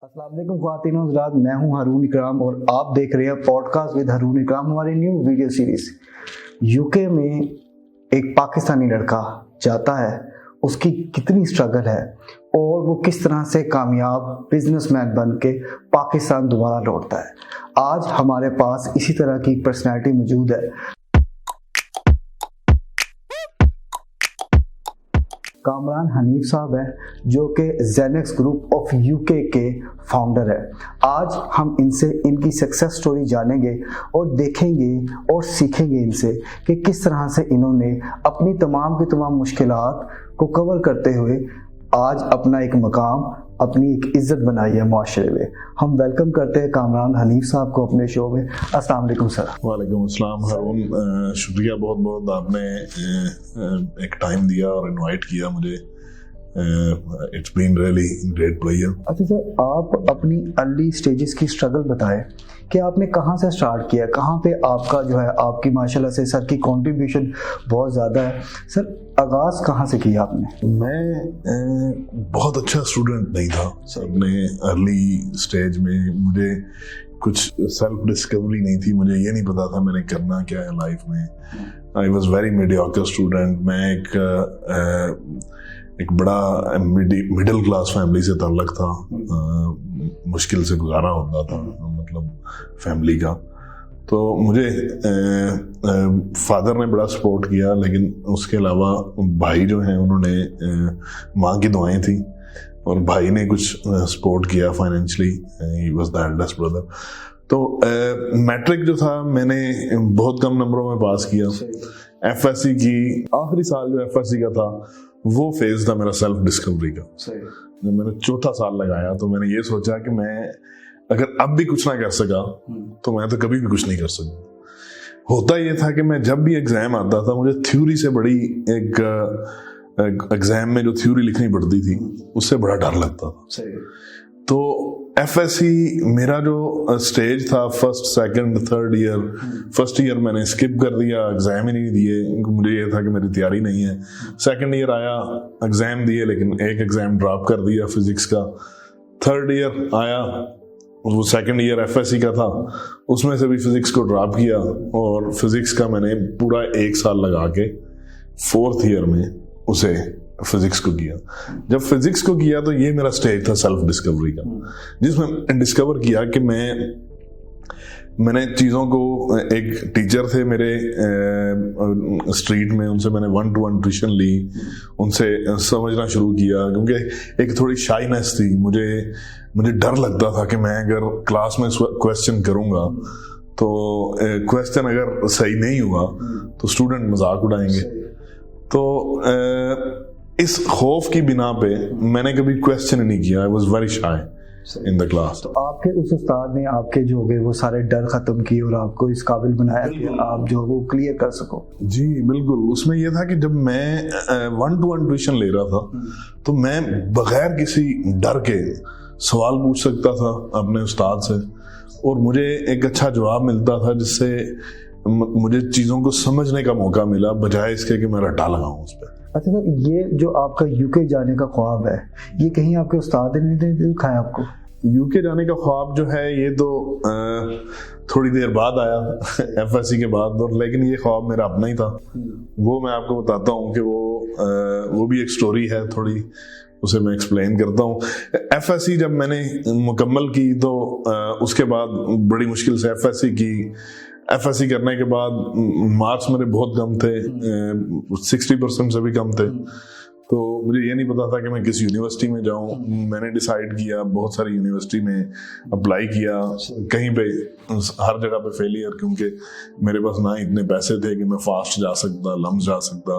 अस्सलाम वालेकुम ख्वातीन और हज़रात, मैं हूं हारून इकराम और आप देख रहे हैं पॉडकास्ट विद हारून इकराम, हमारी न्यू वीडियो सीरीज। यूके में एक पाकिस्तानी लड़का जाता है, उसकी कितनी स्ट्रगल है और वो किस तरह से कामयाब बिजनेसमैन बन के पाकिस्तान दोबारा लौटता है। आज हमारे पास इसी तरह की पर्सनैलिटी मौजूद है। कामरान हनीफ साहब हैं जो कि जेनेक्स ग्रुप ऑफ यूके के फाउंडर है। आज हम इनसे इनकी सक्सेस स्टोरी जानेंगे और देखेंगे और सीखेंगे इनसे कि किस तरह से इन्होंने अपनी तमाम की तमाम मुश्किलात को कवर करते हुए आज अपना एक मकाम, अपनी एक इज्जत बनाई है माशरे में। हम वेलकम करते हैं कामरान हनीफ साहब को अपने शो में। अस्सलाम वालेकुम सर। वालेकुम अस्सलाम हारून, शुक्रिया बहुत बहुत, आपने एक टाइम दिया और इनवाइट किया मुझे। It's been really great pleasure. अच्छा सर, आप अपनी अर्ली स्टेजेस की स्ट्रगल बताएं कि आपने कहाँ से स्टार्ट किया, कहाँ पे आपका जो है आपकी माशाल्लाह से सर की कंट्रीब्यूशन बहुत ज़्यादा है। सर आगाज़ कहाँ से किया आपने? मैं बहुत अच्छा स्टूडेंट नहीं था अपने अर्ली स्टेज में। मुझे कुछ सेल्फ डिस्कवरी नहीं थी, मुझे ये नहीं पता था मैंने करना क्या है लाइफ में। I was very mediocre student. मैं एक बड़ा मिडिल क्लास फैमिली से ताल्लुक था, मुश्किल से गुजारा होता था मतलब फैमिली का। तो मुझे फादर ने बड़ा सपोर्ट किया, लेकिन उसके अलावा भाई जो हैं उन्होंने माँ की दुआएं थी और भाई ने कुछ सपोर्ट किया financially. He was the eldest brother. तो मैट्रिक जो था मैंने बहुत कम नंबरों में पास किया। एफएससी की आखिरी साल जो एफएससी का था वो फेज था मेरा सेल्फ डिस्कवरी का। जब मैंने चौथा साल लगाया तो मैंने ये सोचा कि मैं अगर अब भी कुछ ना कर सका तो मैं तो कभी भी कुछ नहीं कर सकता। होता ये था कि मैं जब भी एग्जाम आता था, मुझे थ्योरी से बड़ी एक एग्जाम में जो थ्योरी लिखनी पड़ती थी उससे बड़ा डर लगता था। तो एफएससी मेरा जो स्टेज था, first second third year, first year मैंने स्किप कर दिया, एग्जाम ही नहीं दिए। मुझे ये था कि मेरी तैयारी नहीं है। सेकंड ईयर आया, एग्जाम दिए, लेकिन एक एग्जाम ड्रॉप कर दिया फिजिक्स का। थर्ड ईयर आया, वो सेकंड ईयर एफएससी का था, उसमें से भी फिजिक्स को ड्रॉप किया और फिजिक्स का मैंने पूरा एक साल लगा के फोर्थ ईयर में उसे फिजिक्स को किया। जब फिजिक्स को किया तो ये मेरा स्टेज था सेल्फ डिस्कवरी का, जिसमें डिस्कवर किया कि मैंने चीज़ों को, एक टीचर थे मेरे स्ट्रीट में, उनसे मैंने 1-to-1 ट्यूशन ली, उनसे समझना शुरू किया। क्योंकि एक थोड़ी शाइनेस थी, मुझे डर लगता था कि मैं अगर क्लास में क्वेश्चन करूँगा तो क्वेश्चन अगर सही नहीं हुआ तो स्टूडेंट मजाक उड़ाएंगे। तो इस खौफ की बिना पे मैंने कभी क्वेश्चन नहीं किया। I was very shy in the class. तो आपके उस उस्ताद ने आपके जो गए वो सारे डर खत्म किए और आपको इस काबिल बनाया कि आप जो वो क्लियर कर सको। जी बिल्कुल। उसमें यह था कि जब मैं 1-to-1 ट्यूशन ले रहा था तो मैं बगैर किसी डर के सवाल पूछ सकता था अपने उस्ताद से और मुझे एक अच्छा जवाब मिलता था, जिससे मुझे चीज़ों को समझने का मौका मिला, बजाय इसके कि मैं रट्टा लगाऊं उस पर। अच्छा सर, ये जो आपका यूके जाने का ख्वाब है, ये कहीं आपके उस्ताद ने दिखाया आपको? यूके जाने का ख्वाब जो है ये तो थोड़ी देर बाद आया एफएससी के बाद, और लेकिन ये ख्वाब मेरा अपना ही था। वो मैं आपको बताता हूँ कि वो भी एक स्टोरी है थोड़ी, उसे मैं एक्सप्लेन करता हूँ। एफएससी जब मैंने मुकम्मल की तो उसके बाद बड़ी मुश्किल से एफएससी की। एफएससी करने के बाद मार्क्स मेरे बहुत कम थे, 60% से भी कम थे। तो मुझे ये नहीं पता था कि मैं किस यूनिवर्सिटी में जाऊं। मैंने डिसाइड किया, बहुत सारी यूनिवर्सिटी में अप्लाई किया, कहीं पे हर जगह पे फेलियर, क्योंकि मेरे पास ना इतने पैसे थे कि मैं फास्ट जा सकता, लम्स जा सकता,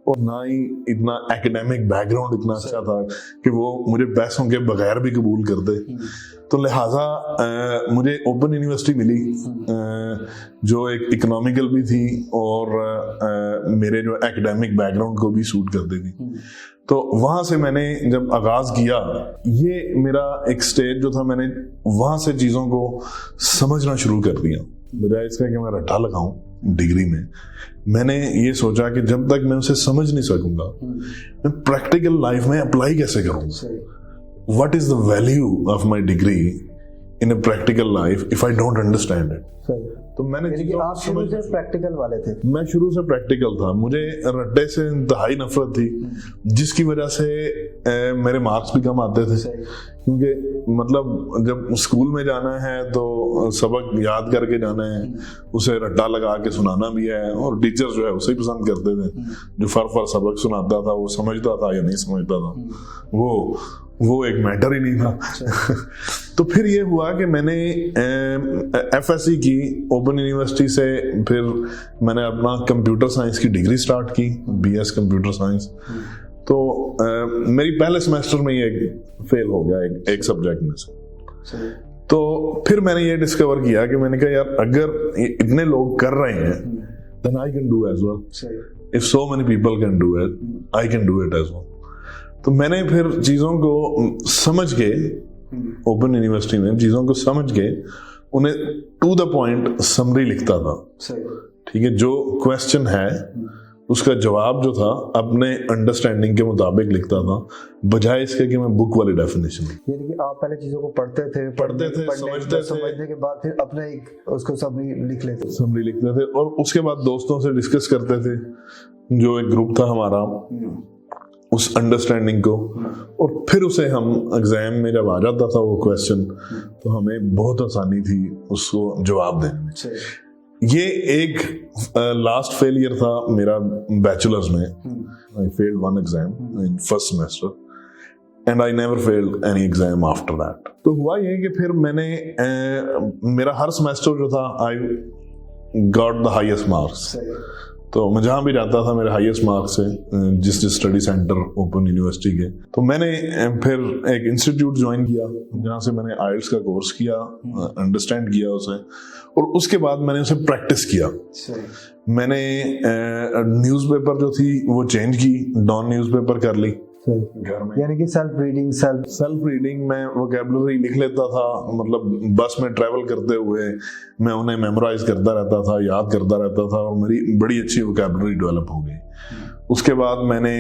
और ना ही इतना एकेडमिक बैकग्राउंड इतना अच्छा था कि वो मुझे पैसों के बगैर भी कबूल कर दे। तो लिहाजा मुझे ओपन यूनिवर्सिटी मिली जो एक इकोनॉमिकल भी थी और मेरे जो एकेडमिक बैकग्राउंड को भी सूट करती थी। तो वहां से मैंने जब आगाज किया, ये मेरा एक स्टेज जो था, मैंने वहां से चीजों को समझना शुरू कर दिया, बजाय इसका कि मैं रट्टा लगाऊं डिग्री में। मैंने ये सोचा कि जब तक मैं उसे समझ नहीं सकूंगा मैं प्रैक्टिकल लाइफ में अप्लाई कैसे करूंगा। what is the value of my degree in a practical life if I don't understand it. सही। तो मैंने यानी कि आप शुरू से प्रैक्टिकल वाले थे। मैं शुरू से प्रैक्टिकल था, मुझे रट्टे से इंतहाई नफरत थी, जिसकी वजह से मेरे मार्क्स भी कम आते थे, क्योंकि मतलब जब स्कूल में जाना है तो सबक याद करके जाना है, उसे रट्टा लगा के सुनाना भी है, और टीचर जो है उसे ही पसंद करते थे, जो फर सबक सुनाता था वो समझता था या नहीं समझता था, वो एक मैटर ही नहीं था। तो फिर ये हुआ कि मैंने एफएससी की ओपन यूनिवर्सिटी से, फिर मैंने अपना कंप्यूटर साइंस की डिग्री स्टार्ट की, बीएस कंप्यूटर साइंस। तो मेरी पहले सेमेस्टर में ये फेल हो गया एक सब्जेक्ट में से। तो फिर मैंने ये डिस्कवर किया कि मैंने कहा यार अगर इतने लोग कर रहे हैं then I can do as well. If so many people can do it, I can do it as well. तो मैंने फिर चीज़ों को समझ के, ओपन यूनिवर्सिटी में चीज़ों को समझ के उन्हें टू द पॉइंट समरी लिखता था। ठीक है, जो क्वेश्चन है उसका जवाब जो था अपने अंडरस्टैंडिंग के मुताबिक लिखता था, बजाय इसके कि मैं बुक वाली डेफिनेशन। यानी कि आप पहले चीज़ों को पढ़ते थे, समझने के बाद फिर अपने एक उसको समरी लिख लेते थे, और उसके बाद दोस्तों से डिस्कस करते थे, जो एक ग्रुप था हमारा, उस अंडरस्टैंडिंग को, और फिर उसे हम एग्जाम में जब आ जाता था वो क्वेश्चन, तो हमें बहुत आसानी थी उसको जवाब देने में। ये एक लास्ट फेलियर था मेरा बैचलर्स में। I failed one exam in first semester and I never failed any exam after that. तो हुआ ये कि फिर मैंने मेरा हर सेमेस्टर जो था I got the highest marks. तो मैं जहाँ भी जाता था मेरे हाईएस्ट मार्क्स से, जिस स्टडी सेंटर ओपन यूनिवर्सिटी के। तो मैंने फिर एक इंस्टीट्यूट ज्वाइन किया जहाँ से मैंने आइल्स का कोर्स किया, अंडरस्टैंड किया उसे, और उसके बाद मैंने उसे प्रैक्टिस किया। मैंने न्यूज़पेपर जो थी वो चेंज की, डॉन न्यूज़पेपर कर ली घर में। यानी कि सेल्फ रीडिंग में वोकैबुलरी लिख लेता था, मतलब बस में ट्रैवल करते हुए मैं उन्हें मेमोराइज करता रहता था, याद करता रहता था, और मेरी बड़ी अच्छी वोकैबुलरी डेवलप हो गई। उसके बाद मैंने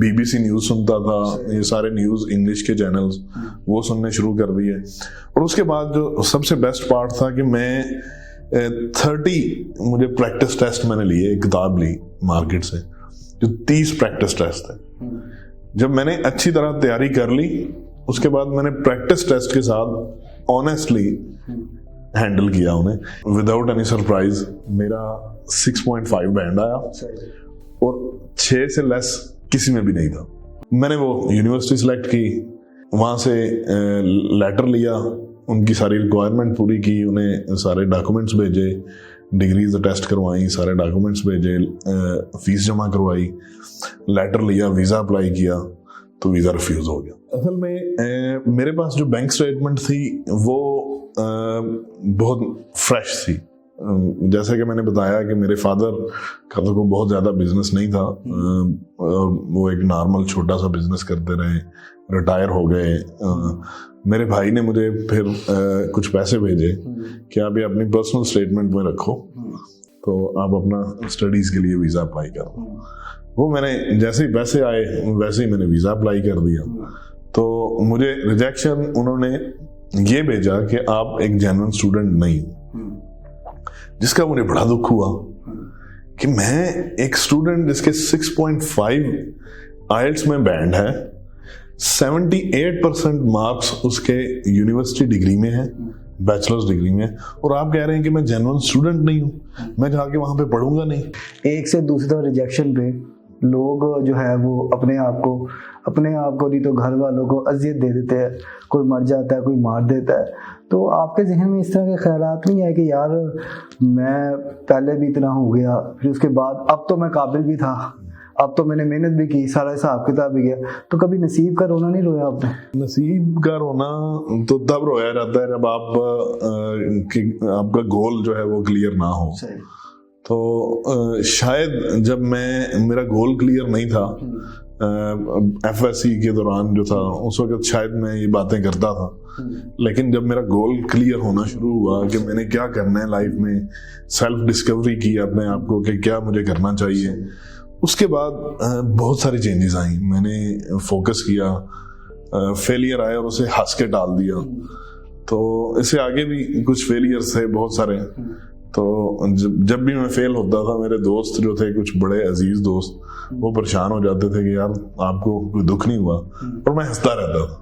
बीबीसी न्यूज़ सुनता था, ये सारे न्यूज़ इंग्लिश के चैनल्स वो सुनने शुरू कर दिए। और उसके बाद जो सबसे बेस्ट पार्ट था कि मैं 30 मुझे प्रैक्टिस टेस्ट मैंने लिए, एक किताब ली मार्केट से, जो 30 प्रैक्टिस टेस्ट थे। जब मैंने अच्छी तरह तैयारी कर ली, उसके बाद मैंने प्रैक्टिस टेस्ट के साथ ऑनेस्टली हैंडल किया उन्हें, विदाउट एनी सरप्राइज। मेरा 6.5 बैंड आया, और 6 से लेस किसी में भी नहीं था। मैंने वो यूनिवर्सिटी सिलेक्ट की, वहाँ से लेटर लिया, उनकी सारी रिक्वायरमेंट पूरी की, उन्हें सारे डॉक्यूमेंट्स भेजे, डिग्रीज टेस्ट करवाई, सारे डॉक्यूमेंट्स भेजे, फीस जमा करवाई, लेटर लिया, वीज़ा अप्लाई किया, तो वीज़ा रिफ्यूज़ हो गया। असल में मेरे पास जो बैंक स्टेटमेंट थी वो बहुत फ्रेश थी। जैसे कि मैंने बताया कि मेरे फादर का तो बहुत ज़्यादा बिजनेस नहीं था, वो एक नॉर्मल छोटा सा बिजनेस करते रहे, रिटायर हो गए। मेरे भाई ने मुझे फिर कुछ पैसे भेजे कि आप ये अपनी पर्सनल स्टेटमेंट में रखो, तो आप अपना स्टडीज़ के लिए वीज़ा अप्लाई करो। वो मैंने जैसे ही पैसे आए वैसे ही मैंने वीज़ा अप्लाई कर दिया। तो मुझे रिजेक्शन उन्होंने ये भेजा कि आप एक जेन्युइन स्टूडेंट नहीं हो, जिसका मुझे बड़ा दुख हुआ कि मैं एक स्टूडेंट जिसके 6.5 आइल्स में बैंड है, 78% मार्क्स उसके यूनिवर्सिटी डिग्री में है, बैचलर्स डिग्री में, और आप कह रहे हैं कि मैं जेन्युइन स्टूडेंट नहीं हूँ, मैं जाके वहाँ पे पढ़ूंगा नहीं। एक से दूसरी तरफ रिजेक्शन पे लोग जो है वो अपने आप को नहीं तो घर वालों को अजियत दे देते हैं, कोई मर जाता है, कोई मार देता है। तो आपके जहन में इस तरह के ख्यालात नहीं है कि यार मैं पहले भी इतना हो गया, फिर उसके बाद अब तो मैं काबिल भी था, अब तो मैंने मेहनत भी की, सारा हिसाब किताब भी गया, तो कभी नसीब का रोना नहीं रोया आपने? नसीब का रोना तो तब रोया जाता है जब आपका गोल जो है वो क्लियर ना हो। तो शायद जब मेरा गोल क्लियर नहीं था एफएससी के दौरान जो था, उस वक्त शायद मैं ये बातें करता था, लेकिन जब मेरा गोल क्लियर होना शुरू हुआ कि मैंने क्या करना है लाइफ में, सेल्फ डिस्कवरी की अपने आप को कि क्या मुझे करना चाहिए, उसके बाद बहुत सारी चेंजेस आई। मैंने फोकस किया, फेलियर आया और उसे हंस के टाल दिया। तो इससे आगे भी कुछ फेलियर्स थे बहुत सारे। तो जब भी मैं फेल होता था, मेरे दोस्त जो थे, कुछ बड़े अजीज दोस्त, वो परेशान हो जाते थे कि यार आपको कोई दुख नहीं हुआ, और मैं हंसता रहता था।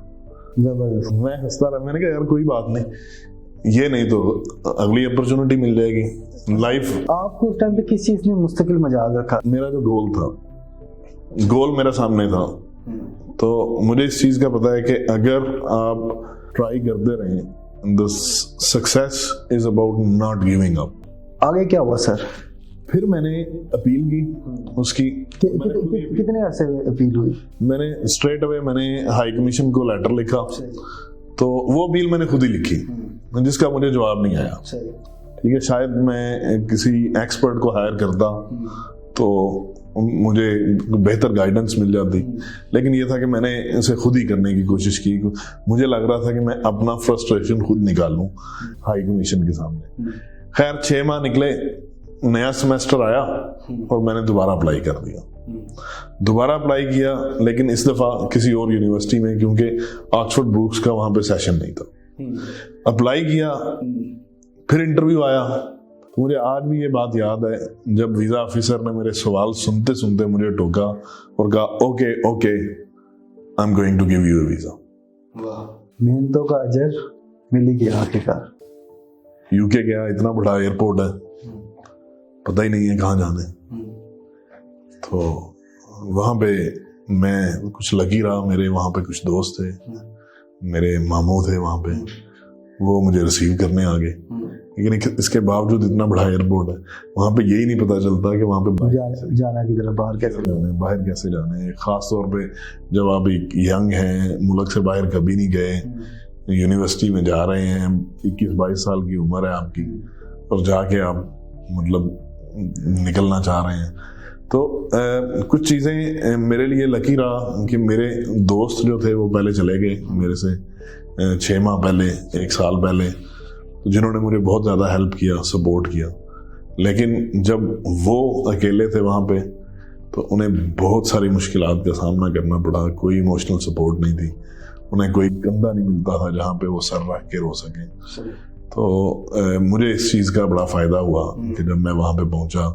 मैं हंसता रहा, मैंने कहा यार कोई बात नहीं, ये नहीं तो अगली अपॉर्चुनिटी मिल जाएगी। लाइफ आपको उस टाइम पे किस चीज ने मुस्तकिल मजाज रखा? मेरा जो गोल मेरा सामने था, तो मुझे इस चीज का पता है कि अगर आप ट्राई करते रहें, the success is about not giving up. आगे क्या हुआ सर? फिर मैंने अपील की उसकी। कितने अरसे में अपील हुई? मैंने स्ट्रेट अवे हाई कमीशन को लेटर लिखा, तो वो अपील मैंने खुद ही लिखी, जिसका मुझे जवाब नहीं आया। ठीक है, शायद मैं किसी एक्सपर्ट को हायर करता तो मुझे बेहतर गाइडेंस मिल जाती, लेकिन ये था कि मैंने इसे खुद ही करने की कोशिश की। मुझे लग रहा था कि मैं अपना फ्रस्ट्रेशन खुद निकालूं हाई कमीशन के सामने। खैर 6 माह निकले, नया सेमेस्टर आया और मैंने दोबारा अप्लाई कर दिया। दोबारा अप्लाई किया, लेकिन इस दफा किसी और यूनिवर्सिटी में, क्योंकि ऑक्सफोर्ड ब्रूक्स का वहां पे सेशन नहीं था। अप्लाई किया, फिर इंटरव्यू आया। तो मुझे आज भी ये बात याद है, जब वीजा ऑफिसर ने मेरे सवाल सुनते सुनते मुझे टोका और कहा okay I am going to give you a visa. मेहनतों का अजर मिल ही गया आखिरकार। यूके गया, इतना बड़ा एयरपोर्ट है, पता ही नहीं है कहाँ जाने। तो वहां पे मैं कुछ लगी रहा, मेरे वहां पे कुछ दोस्त थे, मेरे मामू थे वहां पे, वो मुझे रिसीव करने आ गए। लेकिन इसके बावजूद इतना बड़ा एयरपोर्ट है, वहां पे यही नहीं पता चलता कि वहां पे जाना किधर, बाहर कैसे जाने। खास तौर पे जब आप एक यंग हैं, मुल्क से बाहर कभी नहीं गए, यूनिवर्सिटी में जा रहे हैं, 21-22 साल की उम्र है आपकी, और जाके आप मतलब निकलना चाह रहे हैं। तो कुछ चीज़ें मेरे लिए लकी रहा कि मेरे दोस्त जो थे वो पहले चले गए मेरे से 6 माह पहले, 1 साल पहले, जिन्होंने मुझे बहुत ज़्यादा हेल्प किया, सपोर्ट किया। लेकिन जब वो अकेले थे वहाँ पे, तो उन्हें बहुत सारी मुश्किलात का सामना करना पड़ा। कोई इमोशनल सपोर्ट नहीं थी, उन्हें कोई कंधा नहीं मिलता था जहाँ पे वो सर रख के रो सकें। तो मुझे इस चीज़ का बड़ा फ़ायदा हुआ कि जब मैं वहाँ पे पहुँचा,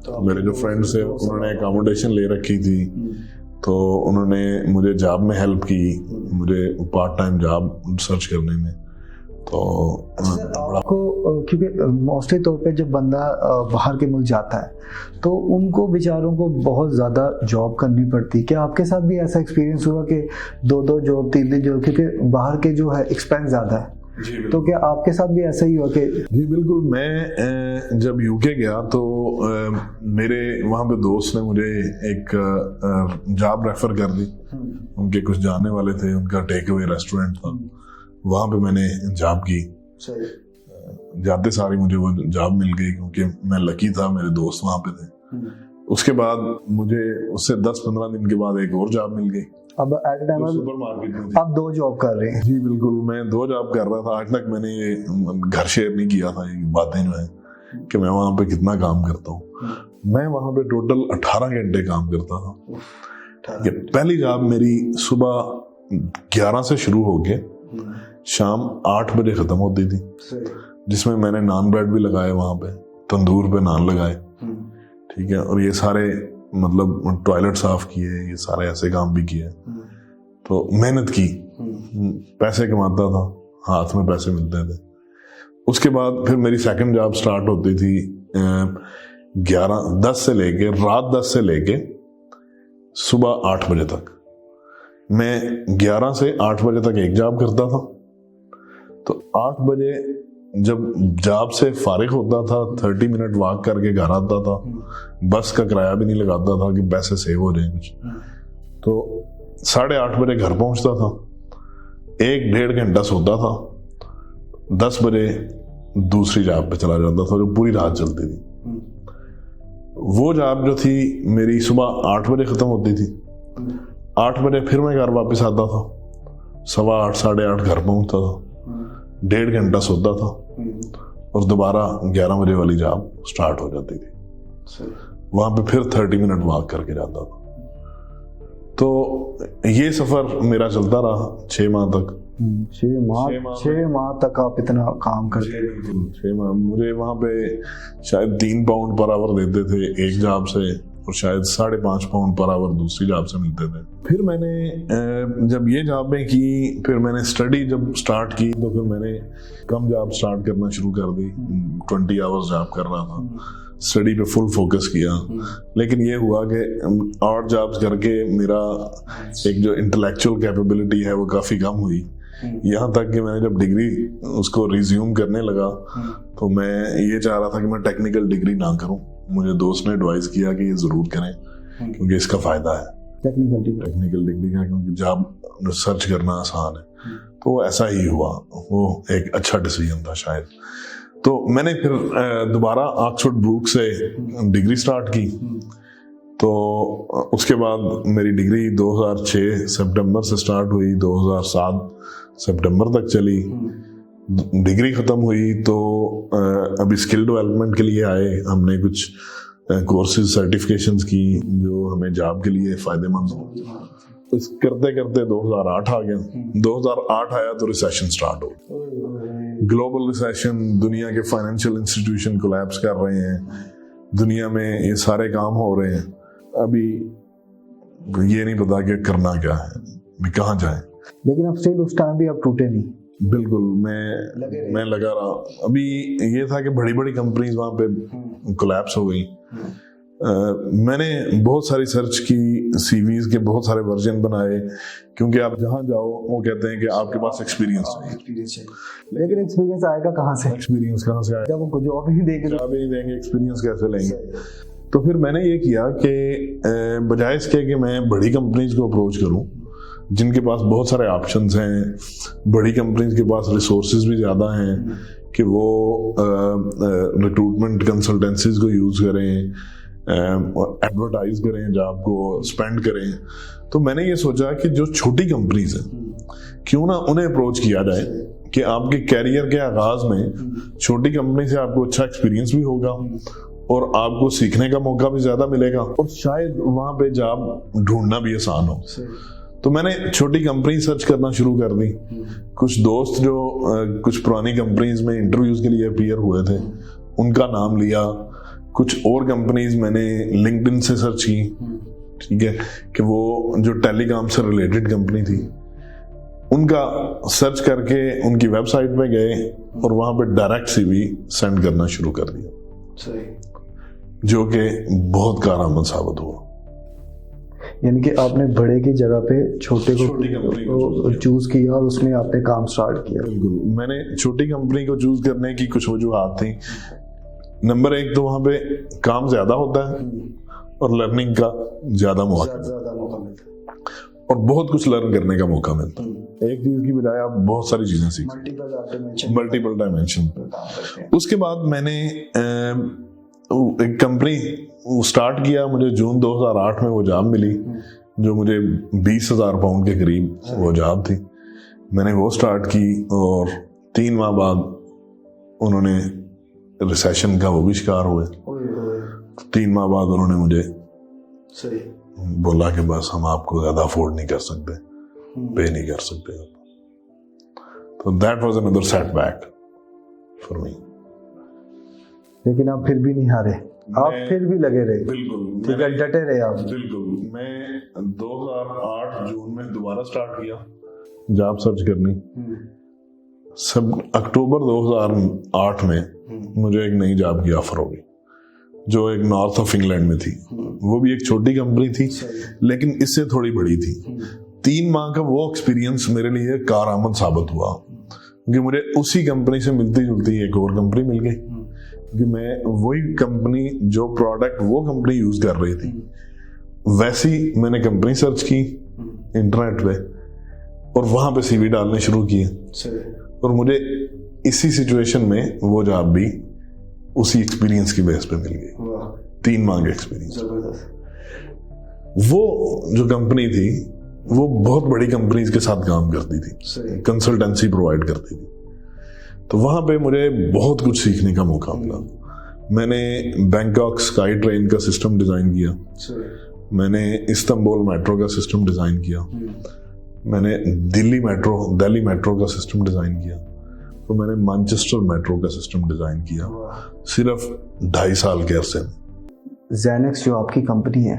तो मेरे जो फ्रेंड्स थे उन्होंने अकोमोडेशन ले रखी थी, तो उन्होंने मुझे जॉब में हेल्प की, मुझे पार्ट टाइम जॉब सर्च करने में। तो आपको, क्योंकि मोस्टली तौर पे जब बंदा बाहर के मुल्क जाता है तो उनको बेचारों को बहुत ज़्यादा जॉब करनी पड़ती है। क्या आपके साथ भी ऐसा एक्सपीरियंस हुआ कि 2-2 जॉब, 3-3 जॉब, क्योंकि बाहर के जो है एक्सपेंस ज़्यादा है? तो क्या आपके साथ भी ऐसा ही हुआ कि? जी बिल्कुल। मैं जब यूके गया तो मेरे वहाँ पे दोस्त ने मुझे एक जॉब रेफर कर दी। उनके कुछ जानने वाले थे, उनका टेक अवे रेस्टोरेंट था, वहाँ पे मैंने जॉब की। जाते सारी मुझे वो जॉब मिल गई, क्योंकि मैं लकी था, मेरे दोस्त वहाँ पे थे। उसके बाद मुझे उससे 10-15 दिन के बाद एक और जॉब मिल गई। अब एट टाइम सुपर मार्केट में आप 2 जॉब कर रहे हैं? जी बिल्कुल, मैं 2 जॉब कर रहा था। आज तक मैंने ये घर शेयर नहीं किया था, ये बातें जो है कि मैं वहाँ पे कितना काम करता हूँ। मैं वहाँ पे टोटल 18 घंटे काम करता था। ये पहली जॉब मेरी सुबह 11 से शुरू होके शाम 8 बजे खत्म होती थी, जिसमें मैंने नान ब्रेड भी लगाए, वहाँ पे तंदूर पे नान लगाए। ठीक है, और ये सारे मतलब टॉयलेट साफ किए, ये सारे ऐसे काम भी किए। तो मेहनत की, पैसे कमाता था, हाथ में पैसे मिलते थे। उसके बाद फिर मेरी सेकंड जॉब स्टार्ट होती थी 10 से लेके रात 10 से लेके सुबह 8 बजे तक। मैं 11 से 8 बजे तक एक जॉब करता था। तो 8 बजे जब जॉब से फारिग होता था, 30 मिनट वॉक करके घर आता था। बस का किराया भी नहीं लगाता था कि पैसे सेव हो जाए कुछ। तो 8:30 बजे घर पहुंचता था, 1-1.5 घंटा सोता था, 10 बजे दूसरी जॉब पे चला जाता था जो पूरी रात चलती थी। वो जॉब जो थी मेरी सुबह 8 बजे खत्म होती थी। 8 बजे फिर मैं घर वापस आता था, 8:15 8:30 घर पहुंचता था, 1.5 घंटा सोता था और दोबारा 11 बजे वाली जॉब स्टार्ट हो जाती थी। वहां पे फिर 30 मिनट वॉक करके जाता था। तो ये सफर मेरा चलता रहा 6 माह तक। 6 माह तक आप इतना काम करते? 6 माह मुझे वहाँ पे शायद 3 पाउंड पर आवर देते थे एक जॉब से, और शायद 5.5 पाउंड पर आवर दूसरी जॉब से मिलते थे। फिर मैंने जब ये जॉबें की, फिर मैंने स्टडी जब स्टार्ट की, तो फिर मैंने कम जॉब स्टार्ट करना शुरू कर दी। 20 आवर्स जॉब कर रहा था, स्टडी पे फुल फोकस किया। लेकिन ये हुआ कि और जॉब्स करके मेरा एक जो इंटेलेक्चुअल कैपेबिलिटी है वो काफ़ी कम हुई। यहाँ तक कि मैंने जब डिग्री उसको रिज्यूम करने लगा तो मैं ये चाह रहा था कि मैं टेक्निकल डिग्री ना करूं। मुझे दोस्त ने एडवाइस किया कि ये ज़रूर करें क्योंकि इसका फ़ायदा है टेक्निकल डिग्री का, क्योंकि जॉब सर्च करना आसान है। तो ऐसा ही हुआ, वो एक अच्छा डिसीजन था शायद। तो मैंने फिर दोबारा ऑक्सफोर्ड ब्रूक से डिग्री स्टार्ट की। तो उसके बाद मेरी डिग्री 2006 सितंबर से स्टार्ट हुई, 2007 सितंबर तक चली। डिग्री ख़त्म हुई तो अभी स्किल डेवलपमेंट के लिए आए। हमने कुछ कोर्सेज सर्टिफिकेशंस की जो हमें जॉब के लिए फ़ायदेमंद हो। तो इस करते करते 2008 आ गया। 2008 आया तो रिसेशन स्टार्ट हो, ग्लोबल रिसेशन। दुनिया के फाइनेंशियल इंस्टीट्यूशन कोलैप्स कर रहे हैं, दुनिया में ये सारे काम हो रहे हैं। अभी ये नहीं पता कि करना क्या है, मैं कहाँ जाए। लेकिन अब स्टिल उस टाइम भी आप टूटे नहीं? बिल्कुल, मैं लगा रहा। अभी ये था कि बड़ी बड़ी कंपनीज वहाँ पे कोलैप्स हो गई। मैंने बहुत सारी सर्च की, सीवीज के बहुत सारे वर्जन बनाए, क्योंकि आप जहाँ जाओ वो कहते हैं कि आपके पास एक्सपीरियंस चाहिए। लेकिन एक्सपीरियंस आएगा कहाँ से? एक्सपीरियंस कहाँ से आएगा जब उनको जॉब ही नहीं देंगे? जॉब ही नहीं देंगे, एक्सपीरियंस कैसे लेंगे? तो फिर मैंने ये किया कि बजाय इसके कि मैं बड़ी कंपनीज को अप्रोच करूं जिनके पास बहुत सारे ऑप्शंस हैं, बड़ी कंपनीज के पास रिसोर्सेज भी ज़्यादा हैं कि वो रिक्रूटमेंट कंसल्टेंसीज को यूज़ करें, एडवर्टाइज करें, जॉब को स्पेंड करें। तो मैंने ये सोचा कि जो छोटी कंपनीज हैं क्यों ना उन्हें अप्रोच किया जाए कि आपके कैरियर के आगाज में छोटी कंपनी से आपको अच्छा एक्सपीरियंस भी होगा और आपको सीखने का मौका भी ज्यादा मिलेगा और शायद वहां पे जॉब ढूंढना भी आसान हो। तो मैंने छोटी कंपनी सर्च करना शुरू कर दी। कुछ दोस्त जो कुछ पुरानी कंपनीज में इंटरव्यूज के लिए अपीयर हुए थे उनका नाम लिया। कुछ और कंपनीज मैंने लिंक्डइन से सर्च की, ठीक है, कि वो जो टेलीकॉम से रिलेटेड कंपनी थी उनका सर्च करके उनकी वेबसाइट पे गए और वहां पे डायरेक्ट सीवी सेंड करना शुरू कर दिया, जो कि बहुत कारआमद साबित हुआ। यानी कि आपने बड़े की जगह पे छोटी को चूज किया और उसमें आपने काम स्टार्ट किया। बिल्कुल, मैंने छोटी कंपनी को चूज करने की कुछ वजूहात थी। नंबर 1 तो वहां पे काम ज्यादा होता है और लर्निंग का ज्यादा मौका मिलता है और बहुत कुछ लर्न करने का मौका मिलता है। एक चीज की बजाय आप बहुत सारी चीजें सीख, मल्टीपल डायमेंशन। उसके बाद मैंने एक कंपनी स्टार्ट किया। मुझे जून 2008 में वो जॉब मिली जो मुझे 20,000 पाउंड के करीब वो जॉब थी। मैंने वो स्टार्ट की और 3 माह बाद उन्होंने रिसेशन का वो भी शिकार हुए। 3 माह बाद उन्होंने मुझे बोला कि बस हम आपको ज्यादा अफोर्ड नहीं कर सकते, पे नहीं कर सकते। तो that was another setback for me. लेकिन आप फिर भी नहीं हारे, आप फिर भी लगे रहे। बिल्कुल, ठीक है, डटे रहे आप। बिल्कुल, मैं 2008 जून में दोबारा स्टार्ट किया जॉब सर्च करनी। सब अक्टूबर 2008 में मुझे एक नई जॉब की ऑफर हो गई जो एक नॉर्थ ऑफ इंग्लैंड में थी। वो भी एक छोटी कंपनी थी लेकिन इससे थोड़ी बड़ी थी। 3 माह का वो एक्सपीरियंस मेरे लिए कारआमद साबित हुआ क्योंकि मुझे उसी कंपनी से मिलती जुलती एक और कंपनी मिल गई, क्योंकि मैं वही कंपनी जो प्रोडक्ट वो कंपनी यूज कर रही थी वैसी मैंने कंपनी सर्च की इंटरनेट पे और वहां पे सीवी डालने शुरू किए और मुझे इसी सिचुएशन में वो जॉब भी उसी एक्सपीरियंस की बेस पे मिल गई। 3 माह का एक्सपीरियंस। वो जो कंपनी थी वो बहुत बड़ी कंपनीज के साथ काम करती थी, कंसल्टेंसी प्रोवाइड करती थी। तो वहां पे मुझे बहुत कुछ सीखने का मौका मिला। मैंने बैंकॉक स्काई ट्रेन का सिस्टम डिजाइन किया मैंने इस्तांबुल मेट्रो का सिस्टम डिज़ाइन किया, मैंने दिल्ली मेट्रो का सिस्टम डिज़ाइन किया, तो मैंने मैनचेस्टर मेट्रो का सिस्टम डिज़ाइन किया सिर्फ 2.5 साल के अरसे में। जेनेक्स जो आपकी कंपनी है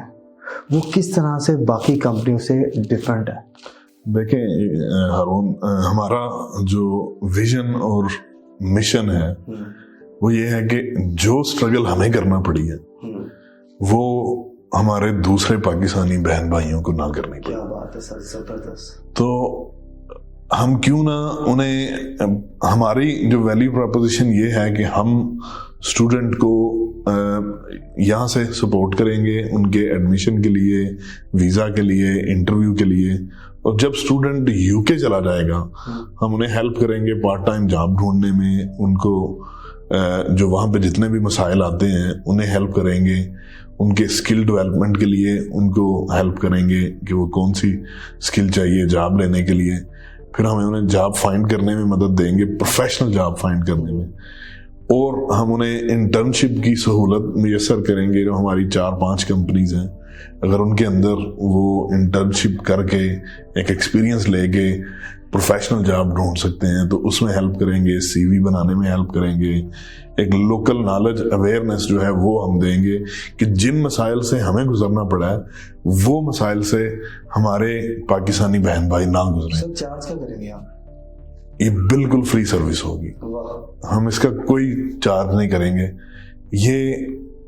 वो किस तरह से बाकी कंपनियों से डिफरेंट है? देखें हारून, हमारा जो विजन और मिशन है वो ये है कि जो स्ट्रगल हमें करना पड़ी है वो हमारे दूसरे पाकिस्तानी बहन भाइयों को ना करनी पड़े। क्या बात है सर, जबरदस्त। तो हम क्यों ना उन्हें, हमारी जो वैल्यू प्रोपोजिशन ये है कि हम स्टूडेंट को यहाँ से सपोर्ट करेंगे उनके एडमिशन के लिए, वीज़ा के लिए, इंटरव्यू के लिए, और जब स्टूडेंट यूके चला जाएगा हम उन्हें हेल्प करेंगे पार्ट टाइम जॉब ढूंढने में, उनको जो वहाँ पे जितने भी मसाइल आते हैं उन्हें हेल्प करेंगे, उनके स्किल डेवलपमेंट के लिए उनको हेल्प करेंगे कि वो कौन सी स्किल चाहिए जॉब लेने के लिए, फिर हमें उन्हें जॉब फाइंड करने में मदद देंगे, प्रोफेशनल जॉब फाइंड करने में, और हम उन्हें इंटर्नशिप की सहूलत मुयसर करेंगे। जो हमारी 4-5 कंपनीज हैं, अगर उनके अंदर वो इंटर्नशिप करके एक एक्सपीरियंस लेके प्रोफेशनल जॉब ढूंढ सकते हैं तो उसमें हेल्प करेंगे, सीवी बनाने में हेल्प करेंगे, एक लोकल नॉलेज अवेयरनेस जो है वो हम देंगे कि जिन मसाइल से हमें गुजरना पड़ा है वो मसाइल से हमारे पाकिस्तानी बहन भाई ना गुजरें। सर चार्ज क्या करेंगे आप? ये बिल्कुल फ्री सर्विस होगी, हम इसका कोई चार्ज नहीं करेंगे। ये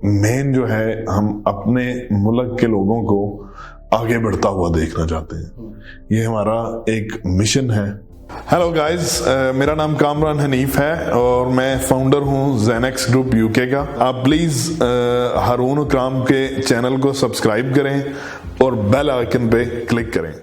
मेन जो है, हम अपने मुल्क के लोगों को आगे बढ़ता हुआ देखना चाहते हैं, ये हमारा एक मिशन है। हेलो गाइस, मेरा नाम कामरान हनीफ है और मैं फाउंडर हूँ जेनेक्स ग्रुप यूके का। आप प्लीज़ हारून इकराम के चैनल को सब्सक्राइब करें और बेल आइकन पे क्लिक करें।